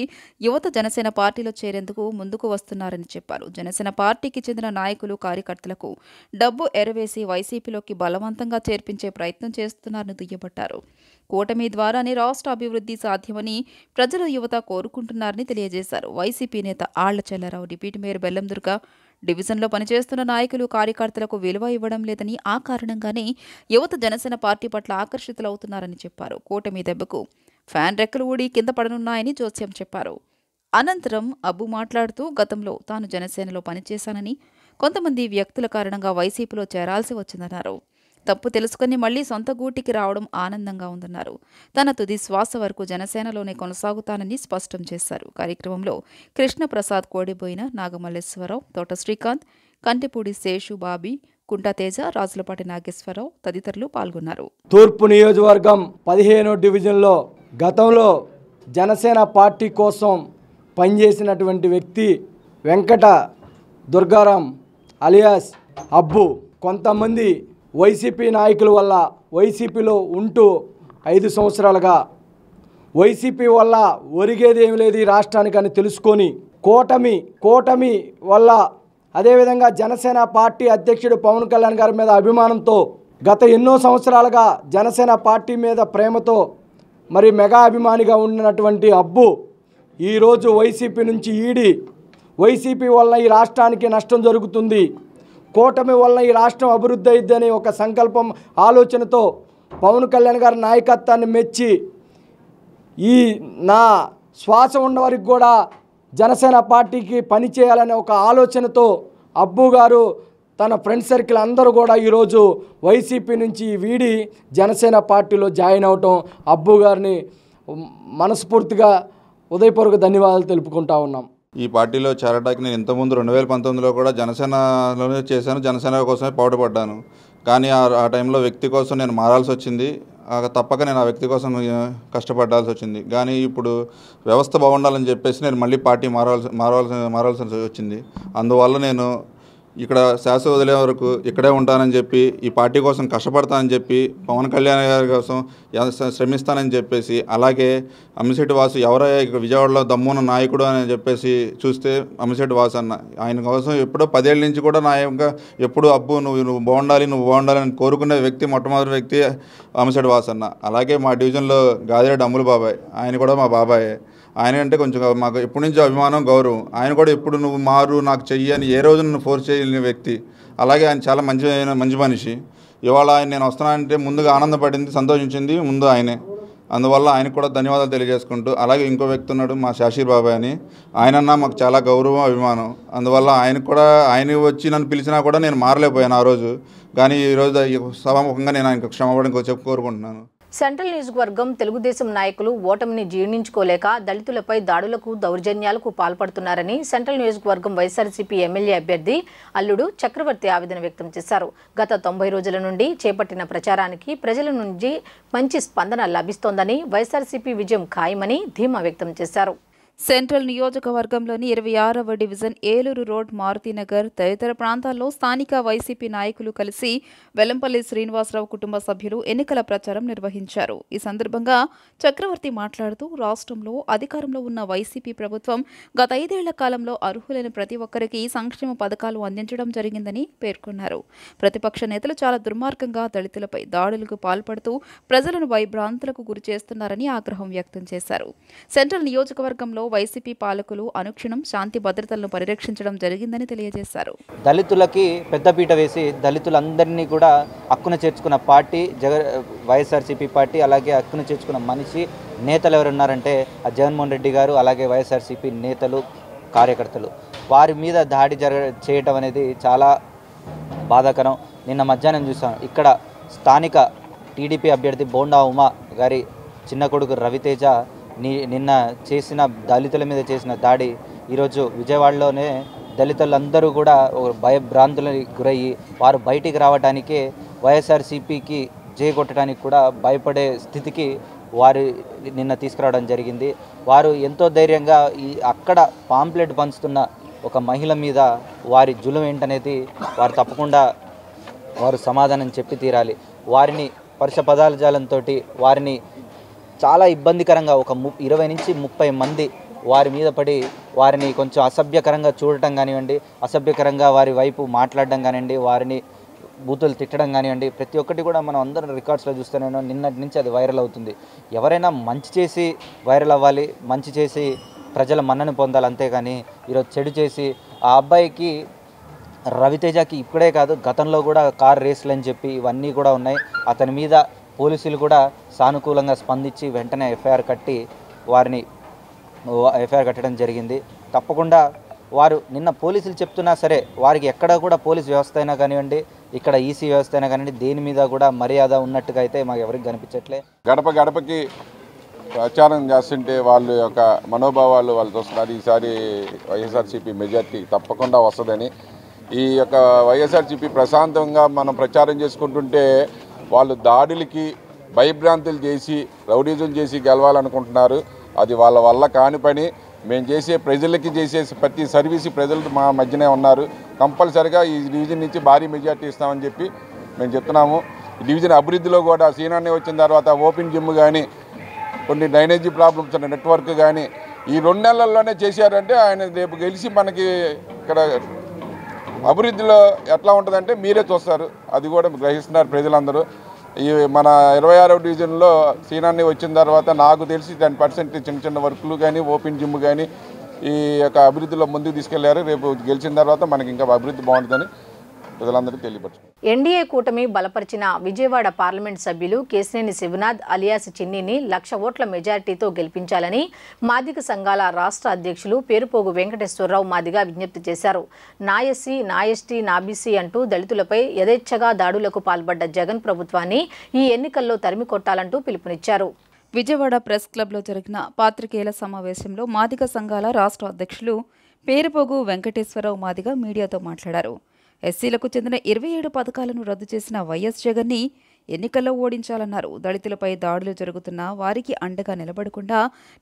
యువత జనసేన పార్టీలో చేరేందుకు ముందుకు వస్తున్నారని చెప్పారు. జనసేన పార్టీకి చెందిన నాయకులు కార్యకర్తలకు డబ్బు ఎరవేసి వైసీపీలోకి బలవంతంగా చేర్పించే ప్రయత్నం చేస్తున్నారని దుయ్యబట్టారు. కూటమి ద్వారానే రాష్ట్ర అభివృద్ధి సాధ్యమని ప్రజలు యువత కోరుకుంటున్నారని తెలియజేశారు. వైసీపీ నేత ఆళ్ల చెల్లారావు డిప్యూటీ మేయర్ బెల్లందుర్గ డివిజన్లో పనిచేస్తున్న నాయకులు కార్యకర్తలకు విలువ ఇవ్వడం లేదని, ఆ కారణంగానే యువత జనసేన పార్టీ పట్ల ఆకర్షితులవుతున్నారని చెప్పారు. కూటమి దెబ్బకు ఫ్యాన్ రెక్కలు ఊడి కింద పడనున్నాయని జోస్యం చెప్పారు. అనంతరం అబ్బు మాట్లాడుతూ గతంలో తాను జనసేనలో పనిచేశానని, కొంతమంది వ్యక్తుల కారణంగా వైసీపీలో చేరాల్సి వచ్చిందన్నారు. తప్పు తెలుసుకుని మళ్లీ సొంత గూటికి రావడం ఆనందంగా ఉందన్నారు. తన తుది శ్వాస వరకు జనసేనలోనే కొనసాగుతానని స్పష్టం చేశారు. కార్యక్రమంలో కృష్ణప్రసాద్ కోడిబోయిన, నాగమల్లేశ్వరరావు, తోట శ్రీకాంత్, కంటిపూడి శేషు బాబీ, కుంటతేజ, రాజులపాటి నాగేశ్వరరావు తదితరులు పాల్గొన్నారు. తూర్పు నియోజకవర్గం 15వ డివిజన్లో గతంలో జనసేన పార్టీ కోసం పనిచేసినటువంటి వ్యక్తి వెంకట దుర్గారాం అలియాస్ అబ్బు కొంతమంది వైసీపీ నాయకుల వల్ల వైసీపీలో ఉంటూ 5 సంవత్సరాలుగా వైసీపీ వల్ల ఒరిగేది ఏమి లేదు ఈ రాష్ట్రానికని తెలుసుకొని కూటమి వల్ల అదేవిధంగా జనసేన పార్టీ అధ్యక్షుడు పవన్ కళ్యాణ్ గారి మీద అభిమానంతో గత ఎన్నో సంవత్సరాలుగా జనసేన పార్టీ మీద ప్రేమతో మరి మెగా అభిమానిగా ఉన్నటువంటి అబ్బు ఈరోజు వైసీపీ నుంచి ఈడి వైసీపీ వల్ల ఈ రాష్ట్రానికి నష్టం జరుగుతుంది, కూటమి వల్ల ఈ రాష్ట్రం అభివృద్ధి అయిద్దని ఒక సంకల్పం ఆలోచనతో పవన్ కళ్యాణ్ గారి నాయకత్వాన్ని మెచ్చి ఈ నా శ్వాస ఉన్న వరకు కూడా జనసేన పార్టీకి పనిచేయాలనే ఒక ఆలోచనతో అబ్బు గారు తన ఫ్రెండ్ సర్కిల్ అందరూ కూడా ఈరోజు వైసీపీ నుంచి వీడి జనసేన పార్టీలో జాయిన్ అవటం అబ్బు గారిని మనస్ఫూర్తిగా ఉదయపూర్వక ధన్యవాదాలు తెలుపుకుంటా ఉన్నాం. ఈ పార్టీలో చేరడానికి నేను ఇంతకుముందు 2019లో కూడా జనసేనలోనే చేశాను, జనసేన కోసమే పాటుపడ్డాను. కానీ ఆ టైంలో వ్యక్తి కోసం నేను మారాల్సి వచ్చింది. తప్పక నేను ఆ వ్యక్తి కోసం కష్టపడాల్సి వచ్చింది. కానీ ఇప్పుడు వ్యవస్థ బాగుండాలని చెప్పేసి నేను మళ్ళీ పార్టీ మారాల్సి వచ్చింది. అందువల్ల నేను ఇక్కడ శాశ్వత వదిలే వరకు ఇక్కడే ఉంటానని చెప్పి ఈ పార్టీ కోసం కష్టపడతానని చెప్పి పవన్ కళ్యాణ్ గారి కోసం శ్రమిస్తానని చెప్పేసి, అలాగే అమ్మిశెట్టి వాసు ఎవరై విజయవాడలో దమ్మున్న నాయకుడు అని చెప్పేసి చూస్తే అమ్మిశెట్టి వాసు అన్న ఆయన కోసం ఎప్పుడో 10 ఏళ్ళ నుంచి కూడా నాయకంగా ఎప్పుడు అబ్బు నువ్వు బాగుండాలి అని కోరుకునే వ్యక్తి మొట్టమొదటి వ్యక్తి అమ్మిశెట్టి వాసు అన్న. అలాగే మా డివిజన్లో గాదిరెడ్డి అమ్ములు బాబాయ్, ఆయన కూడా మా బాబాయే. ఆయన అంటే కొంచెం మాకు ఎప్పటి నుంచో అభిమానం, గౌరవం. ఆయన కూడా ఎప్పుడు నువ్వు మారు నాకు చెయ్యి అని ఏ రోజు నన్ను ఫోర్స్ చేయలేని వ్యక్తి. అలాగే ఆయన చాలా మంచి మనిషి. ఇవాళ ఆయన నేను వస్తున్నానంటే ముందుగా ఆనందపడింది, సంతోషించింది ముందు ఆయనే. అందువల్ల ఆయనకు కూడా ధన్యవాదాలు తెలియజేసుకుంటూ, అలాగే ఇంకో వ్యక్తి ఉన్నాడు మా శాషీర్ బాబాయ్ అని, ఆయనన్నా మాకు చాలా గౌరవం అభిమానం. అందువల్ల ఆయన వచ్చి నన్ను పిలిచినా కూడా నేను మారలేకపోయాను ఆ రోజు. కానీ ఈరోజు సభాముఖంగా నేను ఆయనకు క్షమాపణ కోరుకుంటున్నాను. సెంట్రల్ నియోజకవర్గం తెలుగుదేశం నాయకులు ఓటమిని జీర్ణించుకోలేక దళితులపై దాడులకు దౌర్జన్యాలకు పాల్పడుతున్నారని సెంట్రల్ నియోజకవర్గం వైఎస్ఆర్సీపీ ఎమ్మెల్యే అభ్యర్థి అల్లుడు చక్రవర్తి ఆవేదన వ్యక్తం చేశారు. గత 90 రోజుల నుండి చేపట్టిన ప్రచారానికి ప్రజల నుంచి మంచి స్పందన లభిస్తోందని, వైఎస్ఆర్సీపీ విజయం ఖాయమని ధీమా వ్యక్తం చేశారు. సెంట్రల్ నియోజకవర్గంలోని 26వ డివిజన్ ఏలూరు రోడ్, మారుతినగర్ తదితర ప్రాంతాల్లో స్థానిక వైసీపీ నాయకులు కలిసి వెల్లంపల్లి శ్రీనివాసరావు కుటుంబ సభ్యులు ఎన్నికల ప్రచారం నిర్వహించారు. ఈ సందర్భంగా చక్రవర్తి మాట్లాడుతూ, రాష్ట్రంలో అధికారంలో ఉన్న వైసీపీ ప్రభుత్వం గత 5 ఏళ్ల కాలంలో అర్హులైన ప్రతి ఒక్కరికి సంక్షేమ పథకాలు అందించడం జరిగిందని పేర్కొన్నారు. ప్రతిపక్ష నేతలు చాలా దుర్మార్గంగా దళితులపై దాడులకు పాల్పడుతూ ప్రజలను భయభ్రాంతులకు గురి చేస్తున్నారని ఆగ్రహం వ్యక్తం చేశారు. సెంట్రల్ నియోజకవర్గంలో వైసీపీ పాలకులు అనుక్షణం శాంతి భద్రతలను పరిరక్షించడం జరిగిందని తెలియజేశారు. దళితులకి పెద్దపీట వేసి దళితులందరినీ కూడా హక్కున చేర్చుకున్న పార్టీ వైఎస్ఆర్సీపీ పార్టీ. అలాగే హక్కున చేర్చుకున్న మనిషి నేతలు ఎవరున్నారంటే జగన్మోహన్ రెడ్డి గారు, అలాగే వైఎస్ఆర్సీపీ నేతలు, కార్యకర్తలు. వారి మీద దాడి చేయటం అనేది చాలా బాధాకరం. నిన్న మధ్యాహ్నం చూసాం, ఇక్కడ స్థానిక టీడీపీ అభ్యర్థి బోండా ఉమా గారి చిన్న కొడుకు రవితేజ నిన్న చేసిన దళితుల మీద చేసిన దాడి ఈరోజు విజయవాడలోనే దళితులందరూ కూడా భయభ్రాంతులకు గురయ్యి వారు బయటికి రావడానికే వైఎస్ఆర్సీపీకి జయగొట్టడానికి కూడా భయపడే స్థితికి వారు నిన్న తీసుకురావడం జరిగింది. వారు ఎంతో ధైర్యంగా అక్కడ పాంప్లెట్ పంచుతున్న ఒక మహిళ మీద వారి జులుం ఏంటనేది వారు తప్పకుండా సమాధానం చెప్పి తీరాలి. వారిని పరుష పదాలజాలంతో వారిని చాలా ఇబ్బందికరంగా ఒక 20 నుంచి 30 మంది వారి మీద పడి వారిని కొంచెం అసభ్యకరంగా చూడటం కానివ్వండి, అసభ్యకరంగా వారి వైపు మాట్లాడడం కానివ్వండి, వారిని బూతులు తిట్టడం కానివ్వండి, ప్రతి ఒక్కటి కూడా మనం అందరం రికార్డ్స్లో చూస్తూనే నిన్నటి నుంచి అది వైరల్ అవుతుంది. ఎవరైనా మంచి చేసి వైరల్ అవ్వాలి, మంచి చేసి ప్రజల మన్నని పొందాలి, అంతేగాని ఈరోజు చెడు చేసి ఆ అబ్బాయికి రవితేజకి ఇప్పుడే కాదు గతంలో కూడా కార్ రేసులు అని చెప్పి ఇవన్నీ కూడా ఉన్నాయి. అతని మీద పోలీసులు కూడా సానుకూలంగా స్పందించి వెంటనే ఎఫ్ఐఆర్ కట్టడం జరిగింది. తప్పకుండా వారు నిన్న పోలీసులు చెప్తున్నా సరే వారికి ఎక్కడ కూడా పోలీస్ వ్యవస్థ అయినా కానివ్వండి, ఇక్కడ ఈసీ వ్యవస్థ అయినా కానివ్వండి, దేని మీద కూడా మర్యాద ఉన్నట్టుగా అయితే మాకు ఎవరికి కనిపించట్లే. గడప గడపకి ప్రచారం చేస్తుంటే వాళ్ళ యొక్క మనోభావాలు వాళ్ళు చూస్తున్నారు. ఈసారి వైఎస్ఆర్సీపీ మెజార్టీ తప్పకుండా వస్తుందని, ఈ యొక్క వైఎస్ఆర్సీపీ ప్రశాంతంగా మనం ప్రచారం చేసుకుంటుంటే వాళ్ళు దాడులకి భయభ్రాంతులు చేసి రౌడీజం చేసి గెలవాలనుకుంటున్నారు. అది వాళ్ళ వల్ల కాని పని. మేము చేసే ప్రజలకి చేసే ప్రతి సర్వీసు ప్రజలు మా మధ్యనే ఉన్నారు. కంపల్సరిగా ఈ డివిజన్ నుంచి భారీ మెజార్టీ ఇస్తామని చెప్పి మేము చెప్తున్నాము. ఈ డివిజన్ అభివృద్ధిలో కూడా సీనాన్ని వచ్చిన తర్వాత ఓపెన్ జిమ్ కానీ, కొన్ని డ్రైనేజీ ప్రాబ్లమ్స్ ఉన్న నెట్వర్క్ కానీ ఈ 2 నెలల్లోనే చేశారంటే ఆయన రేపు గెలిచి మనకి ఇక్కడ అభివృద్ధిలో ఎట్లా ఉంటుందంటే మీరే చూస్తారు. అది కూడా గ్రహిస్తున్నారు ప్రజలందరూ. ఈ మన 26వ డివిజన్లో సీనాన్ని వచ్చిన తర్వాత నాకు తెలిసి 10% చిన్న చిన్న వర్కులు కానీ, ఓపెన్ జిమ్ కానీ ఈ యొక్క అభివృద్ధిలో ముందుకు తీసుకెళ్లారు. రేపు గెలిచిన తర్వాత మనకి ఇంకా అభివృద్ధి బాగుంటుందని ప్రజలందరికీ తెలియపరచు. ఎన్డీఏ కూటమి బలపరిచిన విజయవాడ పార్లమెంట్ సభ్యులు కేశినేని శివనాథ్ అలియాస్ చిన్నిని 1,00,000 ఓట్ల మెజార్టీతో గెలిపించాలని మాదిగ సంఘాల రాష్ట్ర అధ్యక్షులు పేరుపోగు వెంకటేశ్వరరావు మాదిగ విజ్ఞప్తి చేశారు. నా ఎస్సీ, నా ఎస్టీ, నా బీసీ అంటూ దళితులపై యథేచ్ఛగా దాడులకు పాల్పడ్డ జగన్ ప్రభుత్వాన్ని ఈ ఎన్నికల్లో తరిమి కొట్టాలంటూ పిలుపునిచ్చారు. విజయవాడ ప్రెస్ క్లబ్లో జరిగిన పాత్రికేయుల సమావేశంలో మాదిగ సంఘాల రాష్ట్ర అధ్యక్షులు పేరుపోగు వెంకటేశ్వరరావు మాదిగ మీడియాతో మాట్లాడారు. ఎస్సీలకు చెందిన 27 పథకాలను రద్దు చేసిన వైఎస్ జగన్ని ఎన్నికల్లో ఓడించాలన్నారు. దళితులపై దాడులు జరుగుతున్నా వారికి అండగా నిలబడకుండా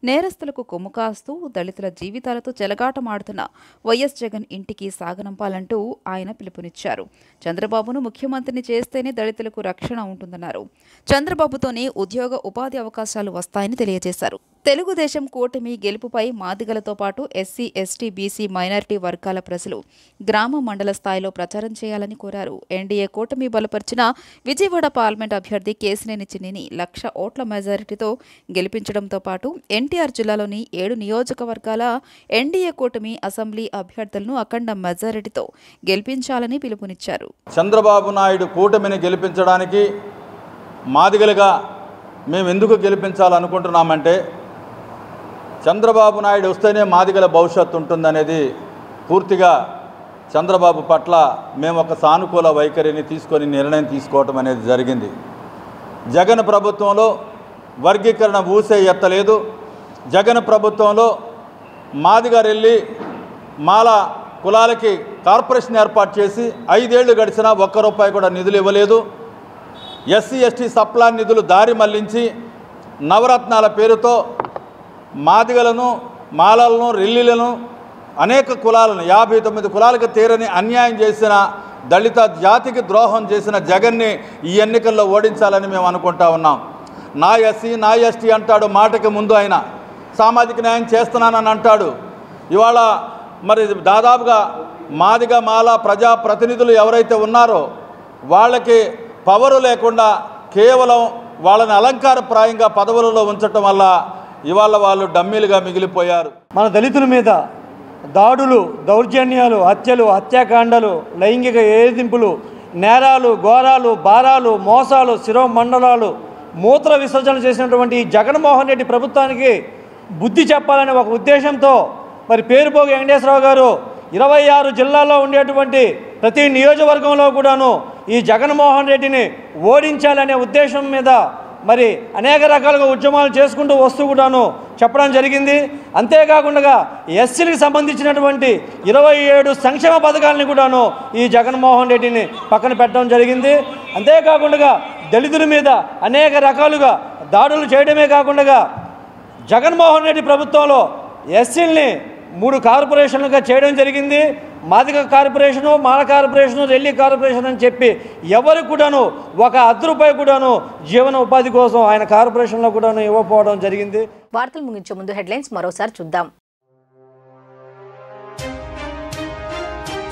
నేరస్తులకు కొమ్ము కాస్తూ దళితుల జీవితాలతో చెలగాటమాడుతున్న వైఎస్ జగన్ ఇంటికి సాగనంపాలంటూ ఆయన పిలుపునిచ్చారు. చంద్రబాబును ముఖ్యమంత్రిని చేస్తేనే దళితులకు రక్షణ ఉంటుందన్నారు. చంద్రబాబుతోనే ఉద్యోగ ఉపాధి అవకాశాలు వస్తాయని తెలియజేశారు. తెలుగుదేశం కూటమి గెలుపుపై మాదిగలతో పాటు ఎస్సీ, ఎస్టీ, బీసీ, మైనారిటీ వర్గాల ప్రజలు గ్రామ మండల స్థాయిలో ప్రచారం చేయాలని కోరారు. ఎన్డీఏ కూటమి బలపరిచిన విజయవాడ పార్లమెంట్ అభ్యర్థి కేశినేని చిన్నిని 1,00,000 ఓట్ల మెజారిటీతో గెలిపించడంతో పాటు ఎన్టీఆర్ జిల్లాలోని 7 నియోజకవర్గాల ఎన్డీఏ కూటమి అసెంబ్లీ అభ్యర్థులను అఖండ మెజారిటీతో గెలిపించాలని పిలుపునిచ్చారు. చంద్రబాబు నాయుడు కూటమిని గెలిపించడానికి మాదిగలుగా మేము ఎందుకు గెలిపించాలనుకుంటున్నామంటే చంద్రబాబు నాయుడు వస్తేనే మాదిగల భవిష్యత్తు ఉంటుందనేది పూర్తిగా చంద్రబాబు పట్ల మేము ఒక సానుకూల వైఖరిని తీసుకొని నిర్ణయం తీసుకోవటం అనేది జరిగింది. జగన్ ప్రభుత్వంలో వర్గీకరణ ఊసే ఎత్తలేదు. జగన్ ప్రభుత్వంలో మాదిగారెళ్ళి మాల కులాలకి కార్పొరేషన్ ఏర్పాటు చేసి 5 ఏళ్లు గడిచినా ₹1 కూడా నిధులు ఇవ్వలేదు. ఎస్సీ ఎస్టీ సప్లాన్ నిధులు దారి మళ్లించి నవరత్నాల పేరుతో మాదిగలను మాలలను రెల్లిలను అనేక కులాలను 59 కులాలకు తీరని అన్యాయం చేసిన దళిత జాతికి ద్రోహం చేసిన జగన్ని ఈ ఎన్నికల్లో ఓడించాలని మేము అనుకుంటా ఉన్నాం. నా ఎస్సీ నా ఎస్టీ అంటాడు, మాటకి ముందు ఆయన సామాజిక న్యాయం చేస్తున్నానని అంటాడు. ఇవాళ మరి దాదాపుగా మాదిగ మాల ప్రజాప్రతినిధులు ఎవరైతే ఉన్నారో వాళ్ళకి పవరు లేకుండా కేవలం వాళ్ళని అలంకారప్రాయంగా పదవులలో ఉంచటం వల్ల ఇవాళ వాళ్ళు డమ్మీలుగా మిగిలిపోయారు. మన దళితుల మీద దాడులు, దౌర్జన్యాలు, హత్యలు, హత్యాకాండాలు, లైంగిక ఏదింపులు, నేరాలు, ఘోరాలు, భారాలు, మోసాలు, శిరోమండలాలు, మూత్ర విసర్జన చేసినటువంటి జగన్మోహన్ రెడ్డి ప్రభుత్వానికి బుద్ధి చెప్పాలనే ఒక ఉద్దేశంతో మరి పేరుపోగు వెంకటేశ్వరరావు గారు 26 జిల్లాల్లో ఉండేటువంటి ప్రతి నియోజకవర్గంలో కూడాను ఈ జగన్మోహన్ రెడ్డిని ఓడించాలనే ఉద్దేశం మీద మరి అనేక రకాలుగా ఉద్యమాలు చేసుకుంటూ వస్తూ కూడాను చెప్పడం జరిగింది. అంతేకాకుండా ఎస్సీలకు సంబంధించినటువంటి 27 సంక్షేమ పథకాలని కూడాను ఈ జగన్మోహన్ రెడ్డిని పక్కన పెట్టడం జరిగింది. అంతేకాకుండా దళితుల మీద అనేక రకాలుగా దాడులు చేయడమే కాకుండా జగన్మోహన్ రెడ్డి ప్రభుత్వంలో ఎస్సీలని 3 కార్పొరేషన్లుగా చేయడం జరిగింది. మాదిగ కార్పొరేషను, మాల కార్పొరేషను, రెల్లి కార్పొరేషన్ అని చెప్పి ఎవరు కూడాను ₹1 కూడాను జీవన ఉపాధి కోసం ఆయన కార్పొరేషన్లో కూడాను ఇవ్వకపోవడం జరిగింది. వార్తలు ముగించే ముందు హెడ్లైన్స్ మరోసారి చూద్దాం.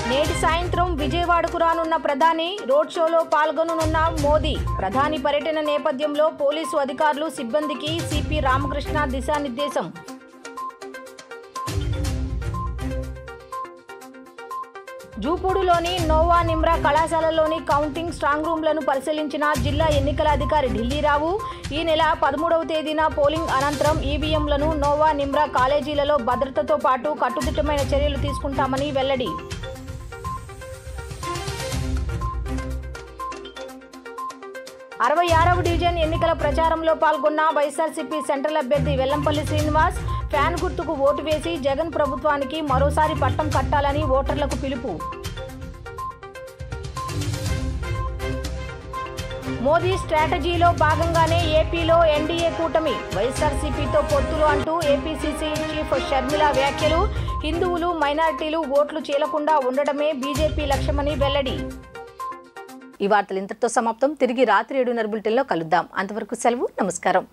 నేటి సాయంత్రం విజయవాడకు రానున్న ప్రధాని రోడ్ షోలో పాల్గొననున్న మోదీ. ప్రధాని పర్యటన నేపథ్యంలో పోలీసు అధికారులు సిబ్బందికి సిపి రామకృష్ణ దిశానిర్దేశం. జూపూడులోని నోవా నిమ్రా కళాశాలలోని కౌంటింగ్ స్ట్రాంగ్ రూమ్లను పరిశీలించిన జిల్లా ఎన్నికల అధికారి ఢిల్లీరావు. ఈ నెల 13వ తేదీన పోలింగ్ అనంతరం ఈవీఎంలను నోవా నిమ్రా కాలేజీలలో భద్రతతో పాటు కట్టుదిట్టమైన చర్యలు తీసుకుంటామని వెల్లడి. అరవై 6వ డివిజన్ ఎన్నికల ప్రచారంలో పాల్గొన్న వైఎస్ఆర్సీపీ సెంట్రల్ అభ్యర్థి వెల్లంపల్లి శ్రీనివాస్ ఫ్యాన్ గుర్తుకు ఓటు వేసి జగన్ ప్రభుత్వానికి మరోసారి పట్టం కట్టాలని ఓటర్లకు పిలుపు. మోదీ స్ట్రాటజీలో భాగంగానే ఏపీలో ఎన్డీఏ కూటమి, వైఎస్ఆర్సీపీతో పొత్తులు అంటూ ఏపీసీసీ చీఫ్ షర్మిల వ్యాఖ్యలు. హిందువులు మైనారిటీలు ఓట్లు చీలకుండా ఉండడమే బీజేపీ లక్ష్యమని వెల్లడి. ఈ వార్తలు ఇంతటితో సమాప్తం. తిరిగి రాత్రి 7:30 బులెటిన్లో కలుద్దాం. అంతవరకు సెలవు. నమస్కారం.